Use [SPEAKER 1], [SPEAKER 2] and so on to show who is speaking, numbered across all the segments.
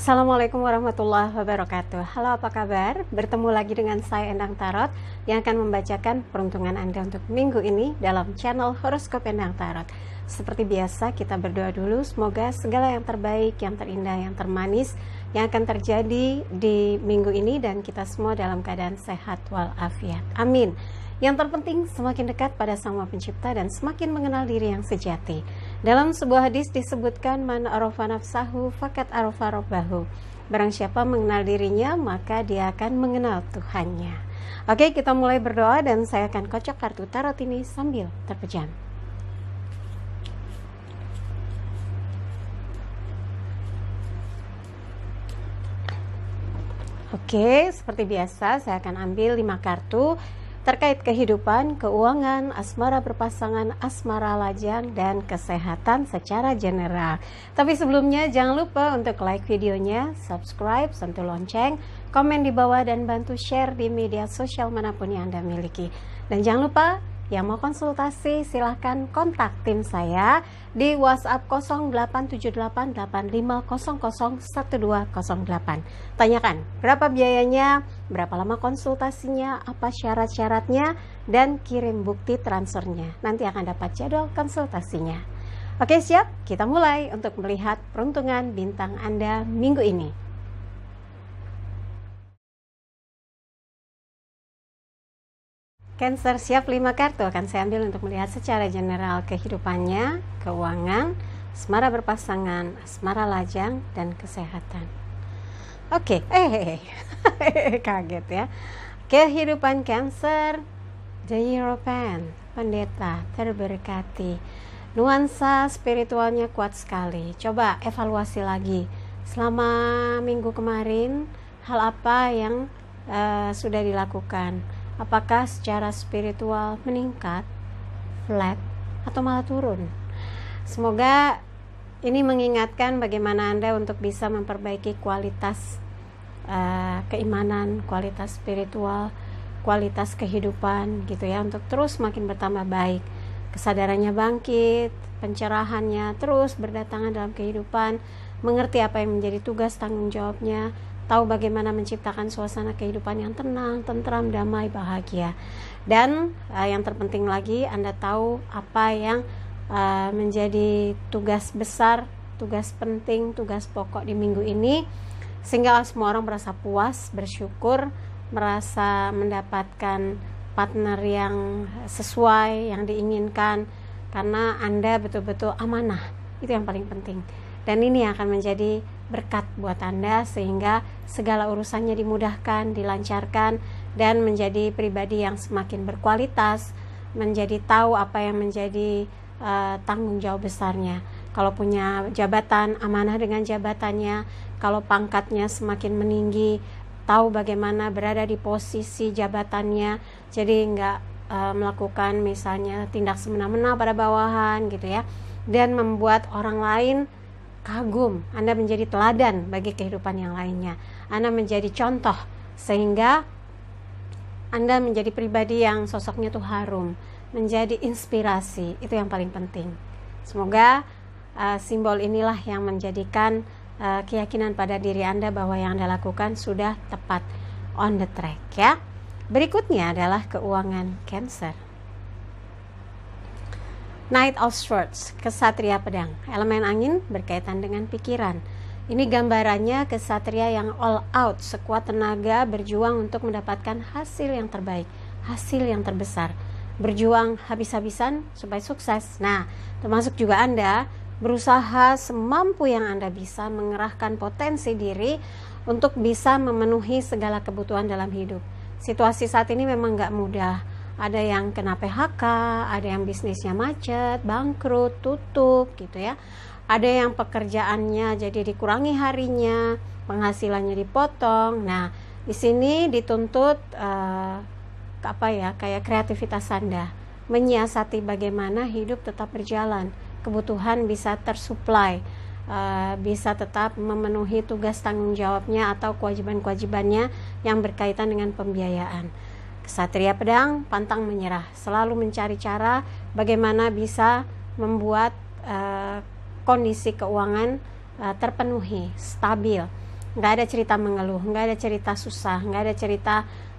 [SPEAKER 1] Assalamualaikum warahmatullahi wabarakatuh. Halo, apa kabar? Bertemu lagi dengan saya Endang Tarot yang akan membacakan peruntungan Anda untuk minggu ini dalam channel Horoskop Endang Tarot. Seperti biasa, kita berdoa dulu, semoga segala yang terbaik, yang terindah, yang termanis yang akan terjadi di minggu ini dan kita semua dalam keadaan sehat walafiat. Amin. Yang terpenting semakin dekat pada Sang Maha Pencipta dan semakin mengenal diri yang sejati. Dalam sebuah hadis disebutkan, man arafa nafsahu fakat arafa rabbahu. Barang siapa mengenal dirinya, maka dia akan mengenal Tuhannya. Oke, kita mulai berdoa dan saya akan kocok kartu tarot ini sambil terpejam. Oke, seperti biasa saya akan ambil 5 kartu terkait kehidupan, keuangan, asmara berpasangan, asmara lajang, dan kesehatan secara general. Tapi sebelumnya jangan lupa untuk like videonya, subscribe, sentuh lonceng, komen di bawah, dan bantu share di media sosial manapun yang Anda miliki. Dan jangan lupa, yang mau konsultasi silahkan kontak tim saya di WhatsApp 087885001208. Tanyakan berapa biayanya, berapa lama konsultasinya, apa syarat-syaratnya, dan kirim bukti transfernya. Nanti akan dapat jadwal konsultasinya. Oke, siap? Kita mulai untuk melihat peruntungan bintang Anda minggu ini. Cancer, siap? 5 kartu akan saya ambil untuk melihat secara general kehidupannya, keuangan, asmara berpasangan, asmara lajang, dan kesehatan. Oke, kaget ya. Kehidupan Cancer, The Hierophant, pendeta terberkati. Nuansa spiritualnya kuat sekali. Coba evaluasi lagi. Selama minggu kemarin, hal apa yang sudah dilakukan? Apakah secara spiritual meningkat, flat, atau malah turun? Semoga ini mengingatkan bagaimana Anda untuk bisa memperbaiki kualitas keimanan, kualitas spiritual, kualitas kehidupan gitu ya, untuk terus makin bertambah baik. Kesadarannya bangkit, pencerahannya terus berdatangan dalam kehidupan, mengerti apa yang menjadi tugas tanggung jawabnya, tahu bagaimana menciptakan suasana kehidupan yang tenang, tentram, damai, bahagia. Dan yang terpenting lagi, Anda tahu apa yang menjadi tugas besar, tugas penting, tugas pokok di minggu ini, sehingga semua orang merasa puas, bersyukur, merasa mendapatkan partner yang sesuai, yang diinginkan, karena Anda betul-betul amanah. Itu yang paling penting. Dan ini akan menjadi berkat buat Anda sehingga segala urusannya dimudahkan, dilancarkan, dan menjadi pribadi yang semakin berkualitas, menjadi tahu apa yang menjadi tanggung jawab besarnya. Kalau punya jabatan, amanah dengan jabatannya. Kalau pangkatnya semakin meninggi, tahu bagaimana berada di posisi jabatannya, jadi nggak melakukan misalnya tindak semena-mena pada bawahan gitu ya, dan membuat orang lain kagum. Anda menjadi teladan bagi kehidupan yang lainnya. Anda menjadi contoh sehingga Anda menjadi pribadi yang sosoknya tuh harum, menjadi inspirasi. Itu yang paling penting. Semoga simbol inilah yang menjadikan keyakinan pada diri Anda bahwa yang Anda lakukan sudah tepat, on the track ya. Berikutnya adalah keuangan Cancer. Knight of Swords, kesatria pedang, elemen angin berkaitan dengan pikiran. Ini gambarannya kesatria yang all out, sekuat tenaga berjuang untuk mendapatkan hasil yang terbaik, hasil yang terbesar, berjuang habis-habisan supaya sukses. Nah, termasuk juga Anda berusaha semampu yang Anda bisa mengerahkan potensi diri untuk bisa memenuhi segala kebutuhan dalam hidup. Situasi saat ini memang nggak mudah. Ada yang kena PHK, ada yang bisnisnya macet, bangkrut, tutup gitu ya. Ada yang pekerjaannya jadi dikurangi harinya, penghasilannya dipotong. Nah, di sini dituntut kayak kreativitas Anda, menyiasati bagaimana hidup tetap berjalan, kebutuhan bisa tersuplai, bisa tetap memenuhi tugas tanggung jawabnya atau kewajiban-kewajibannya yang berkaitan dengan pembiayaan. Kesatria pedang pantang menyerah, selalu mencari cara bagaimana bisa membuat kondisi keuangan terpenuhi, stabil. nggak ada cerita mengeluh, nggak ada cerita susah, nggak ada cerita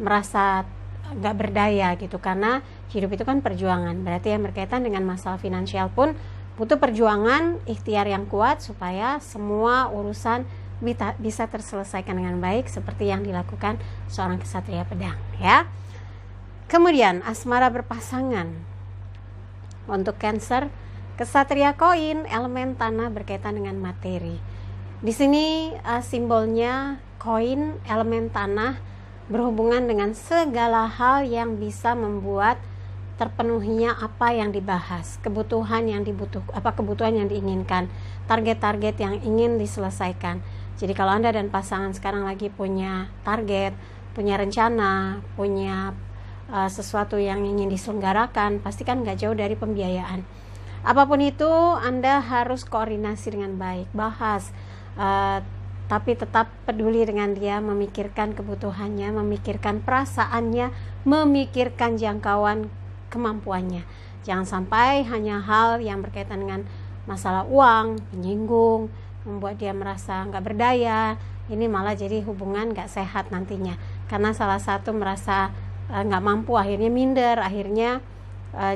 [SPEAKER 1] merasa nggak berdaya gitu, karena hidup itu kan perjuangan. Berarti yang berkaitan dengan masalah finansial pun butuh perjuangan, ikhtiar yang kuat supaya semua urusan bisa terselesaikan dengan baik seperti yang dilakukan seorang kesatria pedang ya. Kemudian asmara berpasangan untuk Cancer, kesatria koin, elemen tanah berkaitan dengan materi. Di sini simbolnya koin, elemen tanah berhubungan dengan segala hal yang bisa membuat terpenuhinya apa yang dibahas, kebutuhan yang diinginkan, target-target yang ingin diselesaikan. Jadi kalau Anda dan pasangan sekarang lagi punya target, punya rencana, punya sesuatu yang ingin diselenggarakan, pasti kan gak jauh dari pembiayaan. Apapun itu Anda harus koordinasi dengan baik, bahas, tapi tetap peduli dengan dia, memikirkan kebutuhannya, memikirkan perasaannya, memikirkan jangkauan kemampuannya. Jangan sampai hanya hal yang berkaitan dengan masalah uang, menyinggung, membuat dia merasa nggak berdaya. Ini malah jadi hubungan nggak sehat nantinya, karena salah satu merasa nggak mampu, akhirnya minder, akhirnya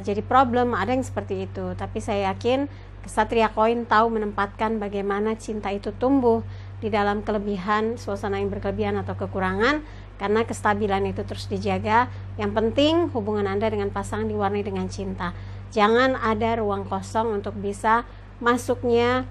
[SPEAKER 1] jadi problem. Ada yang seperti itu. Tapi saya yakin kesatria koin tahu menempatkan bagaimana cinta itu tumbuh di dalam kelebihan, suasana yang berkelebihan atau kekurangan, karena kestabilan itu terus dijaga. Yang penting hubungan Anda dengan pasangan diwarnai dengan cinta. Jangan ada ruang kosong untuk bisa masuknya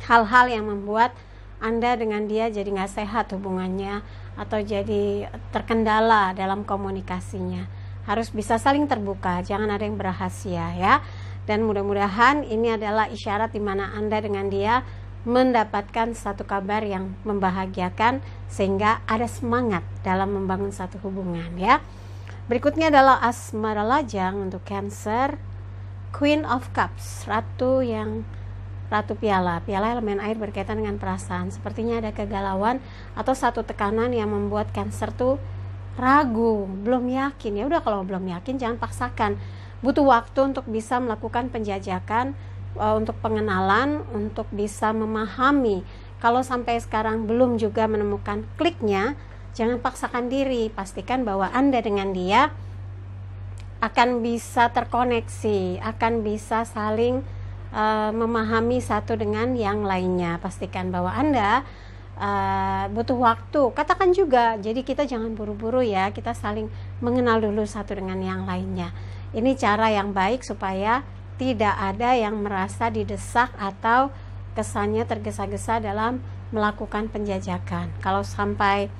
[SPEAKER 1] hal-hal yang membuat Anda dengan dia jadi gak sehat hubungannya, atau jadi terkendala dalam komunikasinya. Harus bisa saling terbuka, jangan ada yang berahasia ya. Dan mudah-mudahan ini adalah isyarat di mana Anda dengan dia mendapatkan satu kabar yang membahagiakan, sehingga ada semangat dalam membangun satu hubungan ya. Berikutnya adalah asmara lajang untuk Cancer, Queen of Cups, ratu piala elemen air berkaitan dengan perasaan. Sepertinya ada kegalauan atau satu tekanan yang membuat Cancer tuh ragu, belum yakin. Ya udah, kalau belum yakin jangan paksakan. Butuh waktu untuk bisa melakukan penjajakan, untuk pengenalan, untuk bisa memahami. Kalau sampai sekarang belum juga menemukan kliknya, jangan paksakan diri. Pastikan bahwa Anda dengan dia akan bisa terkoneksi, akan bisa saling memahami satu dengan yang lainnya. Pastikan bahwa Anda butuh waktu. Katakan juga, jadi kita jangan buru-buru ya, kita saling mengenal dulu satu dengan yang lainnya. Ini cara yang baik supaya tidak ada yang merasa didesak atau kesannya tergesa-gesa dalam melakukan penjajakan. Kalau sampai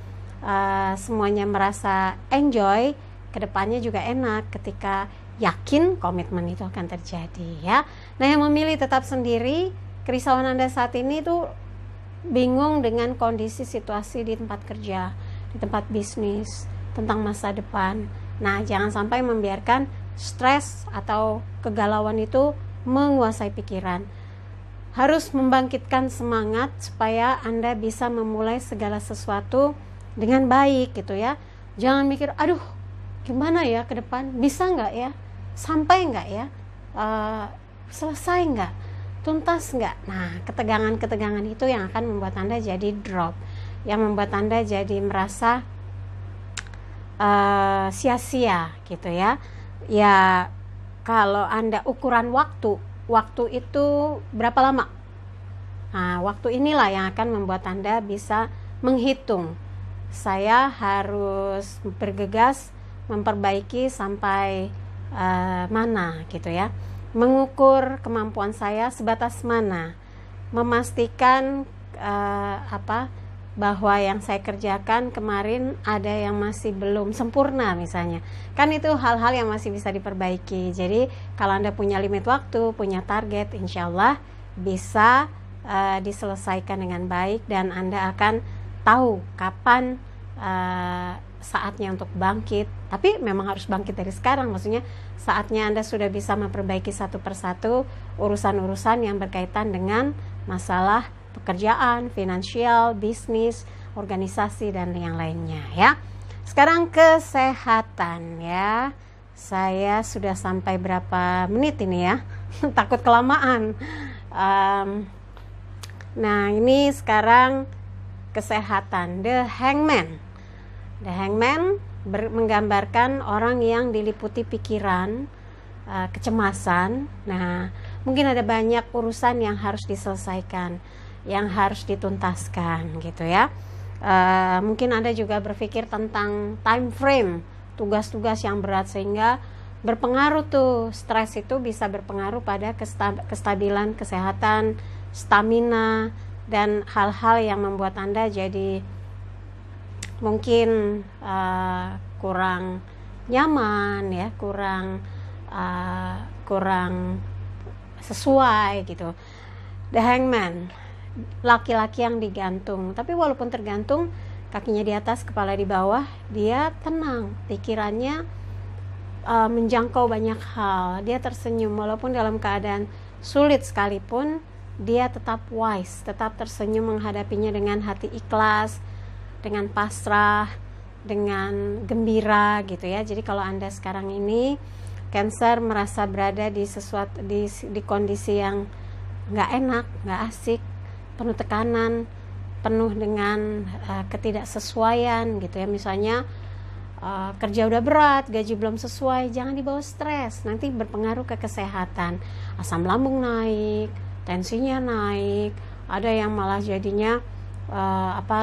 [SPEAKER 1] semuanya merasa enjoy, kedepannya juga enak ketika yakin komitmen itu akan terjadi ya. Nah, yang memilih tetap sendiri, kerisauan Anda saat ini tuh bingung dengan kondisi situasi di tempat kerja, di tempat bisnis, tentang masa depan. Nah, jangan sampai membiarkan stres atau kegalauan itu menguasai pikiran. Harus membangkitkan semangat supaya Anda bisa memulai segala sesuatu dengan baik gitu ya. Jangan mikir, aduh gimana ya ke depan, bisa nggak ya, sampai nggak ya, selesai nggak, tuntas nggak. Nah, ketegangan-ketegangan itu yang akan membuat Anda jadi drop, yang membuat Anda jadi merasa sia-sia gitu ya. Ya, kalau Anda ukuran waktu itu berapa lama? Nah, waktu inilah yang akan membuat Anda bisa menghitung, saya harus bergegas memperbaiki sampai mana gitu ya, mengukur kemampuan saya sebatas mana, memastikan bahwa yang saya kerjakan kemarin ada yang masih belum sempurna misalnya. Kan itu hal-hal yang masih bisa diperbaiki. Jadi kalau Anda punya limit waktu, punya target, insya Allah bisa diselesaikan dengan baik, dan Anda akan tahu kapan saatnya untuk bangkit. Tapi memang harus bangkit dari sekarang, maksudnya saatnya Anda sudah bisa memperbaiki satu persatu urusan-urusan yang berkaitan dengan masalah pekerjaan, finansial, bisnis, organisasi, dan yang lainnya ya. Sekarang kesehatan ya. Saya sudah sampai berapa menit ini ya? Takut kelamaan. Nah, ini sekarang kesehatan. The Hangman. The Hangman menggambarkan orang yang diliputi pikiran, kecemasan. Nah, mungkin ada banyak urusan yang harus diselesaikan, yang harus dituntaskan gitu ya. Mungkin Anda juga berpikir tentang time frame, tugas-tugas yang berat, sehingga berpengaruh tuh, stres itu bisa berpengaruh pada kestabilan kesehatan, stamina, dan hal-hal yang membuat Anda jadi mungkin kurang nyaman ya, kurang sesuai gitu. The Hangman, laki-laki yang digantung, tapi walaupun tergantung, kakinya di atas, kepala di bawah, dia tenang, pikirannya menjangkau banyak hal, dia tersenyum walaupun dalam keadaan sulit sekalipun, dia tetap wise, tetap tersenyum menghadapinya dengan hati ikhlas, dengan pasrah, dengan gembira gitu ya. Jadi kalau Anda sekarang ini Cancer merasa berada di kondisi yang nggak enak, nggak asik, penuh tekanan, penuh dengan ketidaksesuaian gitu ya, misalnya kerja udah berat, gaji belum sesuai, jangan dibawa stres, nanti berpengaruh ke kesehatan. Asam lambung naik, tensinya naik, ada yang malah jadinya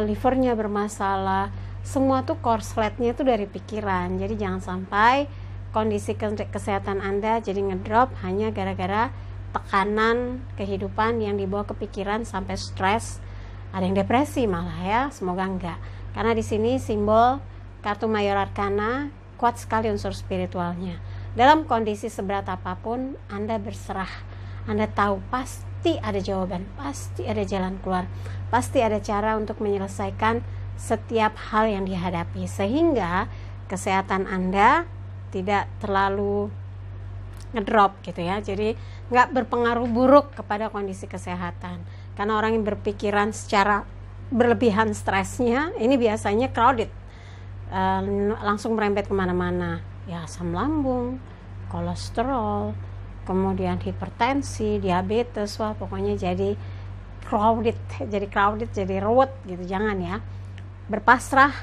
[SPEAKER 1] livernya bermasalah. Semua tuh korsletnya tuh dari pikiran. Jadi jangan sampai kondisi kesehatan Anda jadi ngedrop hanya gara-gara tekanan kehidupan yang dibawa ke pikiran sampai stres. Ada yang depresi malah ya, semoga enggak. Karena di sini simbol kartu Mayor Arcana, kuat sekali unsur spiritualnya. Dalam kondisi seberat apapun, Anda berserah. Anda tahu pasti ada jawaban, pasti ada jalan keluar, pasti ada cara untuk menyelesaikan setiap hal yang dihadapi, sehingga kesehatan Anda tidak terlalu ngedrop gitu ya. Jadi nggak berpengaruh buruk kepada kondisi kesehatan. Karena orang yang berpikiran secara berlebihan stresnya, ini biasanya crowded, langsung merembet kemana-mana ya, asam lambung, kolesterol, kemudian hipertensi, diabetes, wah pokoknya jadi crowded, jadi ruwet gitu. Jangan ya, berpasrah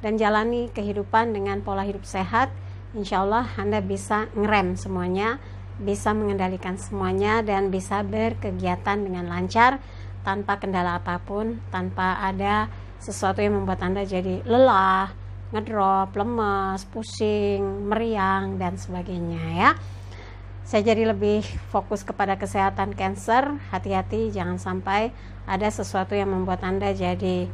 [SPEAKER 1] dan jalani kehidupan dengan pola hidup sehat. Insya Allah Anda bisa ngerem semuanya, bisa mengendalikan semuanya, dan bisa berkegiatan dengan lancar tanpa kendala apapun, tanpa ada sesuatu yang membuat Anda jadi lelah, ngedrop, lemes, pusing, meriang, dan sebagainya ya. Saya jadi lebih fokus kepada kesehatan Cancer. Hati-hati jangan sampai ada sesuatu yang membuat Anda jadi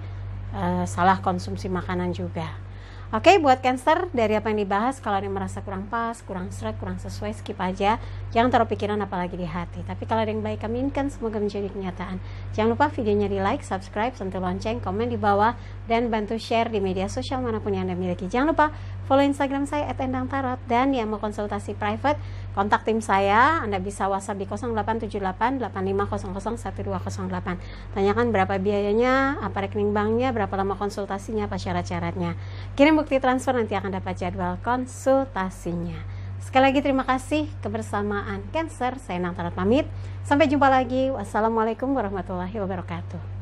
[SPEAKER 1] salah konsumsi makanan juga. Oke, buat Cancer, dari apa yang dibahas, kalau ada yang merasa kurang pas, kurang seret, kurang sesuai, skip aja. Jangan taruh pikiran apalagi di hati. Tapi kalau ada yang baik, kami inginkan semoga menjadi kenyataan. Jangan lupa videonya di like, subscribe, sentuh lonceng, komen di bawah, dan bantu share di media sosial manapun yang Anda miliki. Jangan lupa follow Instagram saya @endangtarot, dan yang mau konsultasi private, kontak tim saya. Anda bisa WhatsApp di 087885001208. Tanyakan berapa biayanya, apa rekening banknya, berapa lama konsultasinya, apa syarat-syaratnya. Kirim bukti transfer, nanti akan dapat jadwal konsultasinya. Sekali lagi terima kasih kebersamaan Cancer. Saya Endang Tarot pamit. Sampai jumpa lagi. Wassalamualaikum warahmatullahi wabarakatuh.